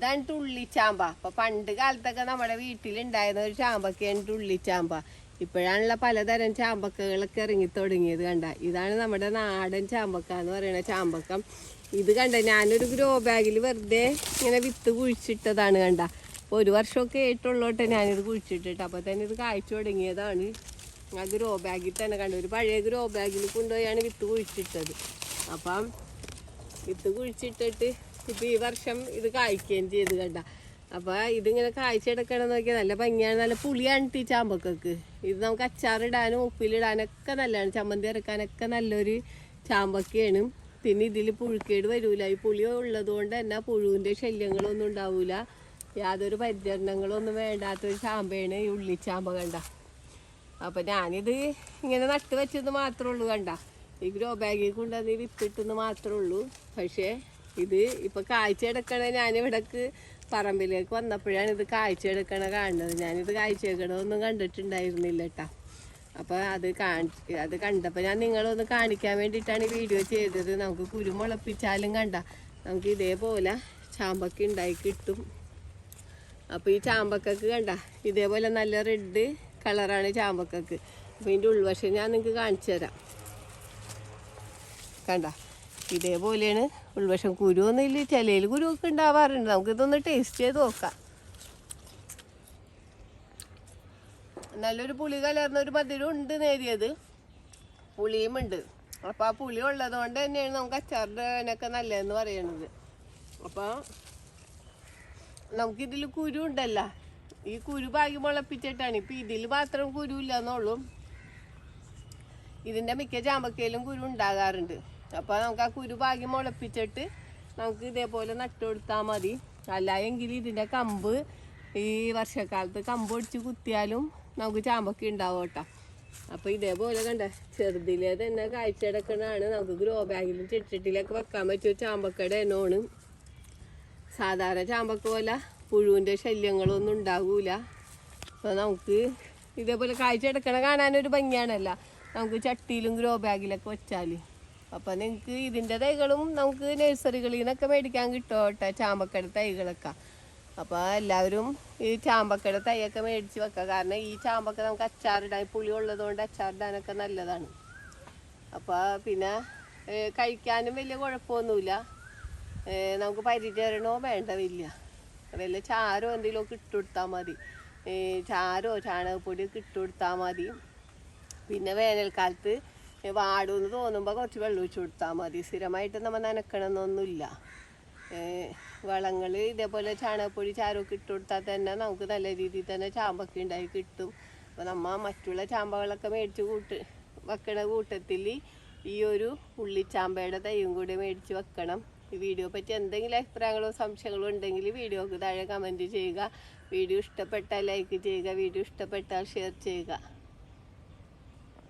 ഇതാണ് തുള്ളിച്ചാമ്പ. അപ്പൊ പണ്ട് കാലത്തൊക്കെ നമ്മുടെ വീട്ടിലുണ്ടായിരുന്ന ഒരു ചാമ്പക്കയാണ് തുള്ളിച്ചാമ്പ. ഇപ്പോഴാണുള്ള പലതരം ചാമ്പക്കകളൊക്കെ ഇറങ്ങി തുടങ്ങിയത്. കണ്ട, ഇതാണ് നമ്മുടെ നാടൻ ചാമ്പക്ക എന്ന് പറയുന്ന ചാമ്പക്കം. ഇത് കണ്ട, ഞാനൊരു ഗ്രോ ബാഗിൽ വെറുതെ ഇങ്ങനെ വിത്ത് കുഴിച്ചിട്ടതാണ്. കണ്ട, അപ്പോൾ 1 വർഷമൊക്കെ ആയിട്ടുള്ളോട്ടെ ഞാനിത് കുഴിച്ചിട്ടിട്ട്. അപ്പോൾ തന്നെ ഇത് കായ്ച്ചു തുടങ്ങിയതാണ്. ആ ഗ്രോ ബാഗിൽ തന്നെ കണ്ട, ഒരു പഴയ ഗ്രോ ബാഗിൽ കൊണ്ടുപോയാണ് വിത്ത് കുഴിച്ചിട്ടത്. അപ്പം വിത്ത് കുഴിച്ചിട്ടിട്ട് ഇപ്പം ഈ വർഷം ഇത് കായ്ക്കുകയും ചെയ്ത്. കണ്ട, അപ്പോൾ ഇതിങ്ങനെ കായ്ച്ചെടുക്കണം നോക്കിയാൽ നല്ല ഭംഗിയാണ്. നല്ല പുളിയാണ് ഈ ചാമ്പക്കക്ക്. ഇത് നമുക്ക് അച്ചാറിടാനും ഉപ്പിലിടാനൊക്കെ നല്ലതാണ്. ചമ്മന്തി ഇറക്കാനൊക്കെ നല്ലൊരു ചാമ്പക്കയാണ്. പിന്നെ ഇതിൽ പുഴുക്കേട് വരില്ല. ഈ പുളി ഉള്ളത് കൊണ്ട് തന്നെ പുഴുവിൻ്റെ ശല്യങ്ങളൊന്നും ഉണ്ടാവില്ല. യാതൊരു പരിചരണങ്ങളൊന്നും വേണ്ടാത്തൊരു ചാമ്പയാണ് ഈ ഉള്ളിച്ചാമ്പ. കണ്ട, അപ്പം ഞാനിത് ഇങ്ങനെ നട്ട് വെച്ചത് മാത്രമേ ഉള്ളൂ. കണ്ട, ഈ ഗ്രോ ബാഗിൽ കൊണ്ടുവന്ന് വിത്തിട്ടെന്ന് മാത്രമേ ഉള്ളൂ. പക്ഷേ ഇത് ഇപ്പം കായ്ച്ചെടുക്കണ ഞാനിവിടേക്ക് പറമ്പിലേക്ക് വന്നപ്പോഴാണ് ഇത് കായ്ച്ചെടുക്കണ കാണുന്നത്. ഞാനിത് കായ്ച്ചെടുക്കണമൊന്നും കണ്ടിട്ടുണ്ടായിരുന്നില്ല കേട്ടോ. അപ്പോൾ അത് കണ്ടപ്പോൾ ഞാൻ നിങ്ങളൊന്ന് കാണിക്കാൻ വേണ്ടിയിട്ടാണ് ഈ വീഡിയോ ചെയ്തത്. നമുക്ക് കുരുമുളപ്പിച്ചാലും കണ്ട നമുക്ക് ഇതേപോലെ ചാമ്പക്ക ഉണ്ടായി കിട്ടും. അപ്പോൾ ഈ ചാമ്പക്കക്ക് കണ്ട ഇതേപോലെ നല്ല റെഡ് കളറാണ് ചാമ്പക്കക്ക്. അപ്പോൾ ഇതിൻ്റെ ഉൾവശം ഞാൻ നിങ്ങൾക്ക് കാണിച്ചു തരാം. കണ്ട, ഇതേപോലെയാണ് ഉൾവശം. കുരുവൊന്നും ഇല്ല, ചിലയിൽ കുരുവൊക്കെ ഉണ്ടാവാറുണ്ട്. നമുക്കിതൊന്ന് ടേസ്റ്റ് ചെയ്ത് നോക്കാം. നല്ലൊരു പുളി കലർന്നൊരു മധുരം ഉണ്ട്, നേരിയത് പുളിയും ഉണ്ട്. അപ്പോൾ ആ പുളി ഉള്ളത് കൊണ്ട് തന്നെയാണ് നമുക്ക് അച്ചാറിനൊക്കെ നല്ലതെന്ന് പറയണത്. അപ്പോൾ നമുക്കിതിൽ കുരു ഉണ്ടല്ലോ, ഈ കുരു പാകി മുളപ്പിച്ചിട്ടാണ്. ഇപ്പം ഇതിൽ മാത്രം കുരു ഇല്ലെന്നുള്ളൂ. ഇതിൻ്റെ മിക്ക ചാമ്പക്കയിലും കുരു ഉണ്ടാകാറുണ്ട്. അപ്പോൾ നമുക്ക് ആ കുരു പാകി മുളപ്പിച്ചിട്ട് നമുക്ക് ഇതേപോലെ നട്ടുകൊടുത്താൽ മതി. അല്ല എങ്കിൽ ഇതിൻ്റെ കമ്പ് ഈ വർഷക്കാലത്ത് കമ്പ് ഒടിച്ച് കുത്തിയാലും നമുക്ക് ചാമ്പക്ക ഉണ്ടാവും കേട്ടോ. അപ്പോൾ ഇതേപോലെ കണ്ട ചെറുതിലെ തന്നെ കായ്ച്ചെടുക്കണതാണ്. നമുക്ക് ഗ്രോ ബാഗിലും ചെടിച്ചട്ടിയിലൊക്കെ വെക്കാൻ പറ്റിയ ചാമ്പക്കയുടെ ഇനമാണ്. സാധാരണ ചാമ്പക്ക പോലെ പുഴുവിൻ്റെ ശല്യങ്ങളൊന്നും ഉണ്ടാകൂല. അപ്പോൾ നമുക്ക് ഇതേപോലെ കായ്ച്ചെടുക്കണ കാണാനൊരു ഭംഗിയാണല്ലോ. നമുക്ക് ചട്ടിയിലും ഗ്രോ ബാഗിലൊക്കെ വെച്ചാൽ. അപ്പോൾ നിങ്ങൾക്ക് ഇതിൻ്റെ തൈകളും നമുക്ക് നഴ്സറികളിൽ നിന്നൊക്കെ മേടിക്കാൻ കിട്ടും കേട്ടോ, ചാമ്പക്കയുടെ തൈകളൊക്കെ. അപ്പോൾ എല്ലാവരും ഈ ചാമ്പക്കയുടെ തൈയൊക്കെ മേടിച്ച് വെക്കുക. കാരണം ഈ ചാമ്പക്ക നമുക്ക് അച്ചാറിടാൻ, പുളി ഉള്ളതുകൊണ്ട് അച്ചാറിടാനൊക്കെ നല്ലതാണ്. അപ്പോൾ പിന്നെ കഴിക്കാനും വലിയ കുഴപ്പമൊന്നുമില്ല. നമുക്ക് പരിചരണമോ വേണ്ടതില്ല. വല്ല ചാരോ എന്തെങ്കിലുമൊക്കെ ഇട്ടുകൊടുത്താൽ മതി. ചാരോ ചാണകപ്പൊടിയൊക്കെ ഇട്ടുകൊടുത്താൽ മതി. പിന്നെ വേനൽക്കാലത്ത് വാടുമെന്ന് തോന്നുമ്പോൾ കുറച്ച് വെള്ളം ഒഴിച്ച് കൊടുത്താൽ മതി. സ്ഥിരമായിട്ട് നമ്മൾ നനക്കണമെന്നൊന്നുമില്ല. വളങ്ങൾ ഇതേപോലെ ചാണകപ്പൊടി ചാരമൊക്കെ ഇട്ട് കൊടുത്താൽ തന്നെ നമുക്ക് നല്ല രീതിയിൽ തന്നെ ചാമ്പക്ക ഉണ്ടായി കിട്ടും. അപ്പോൾ നമ്മൾ മറ്റുള്ള ചാമ്പകളൊക്കെ മേടിച്ച് വെക്കണ കൂട്ടത്തിൽ ഈ ഒരു ഉള്ളിച്ചാമ്പയുടെ തൈയും കൂടി മേടിച്ച് വെക്കണം. ഈ വീഡിയോ പറ്റി എന്തെങ്കിലും അഭിപ്രായങ്ങളോ സംശയങ്ങളോ ഉണ്ടെങ്കിൽ വീഡിയോക്ക് താഴെ കമൻറ്റ് ചെയ്യുക. വീഡിയോ ഇഷ്ടപ്പെട്ടാൽ ലൈക്ക് ചെയ്യുക. വീഡിയോ ഇഷ്ടപ്പെട്ടാൽ ഷെയർ ചെയ്യുക.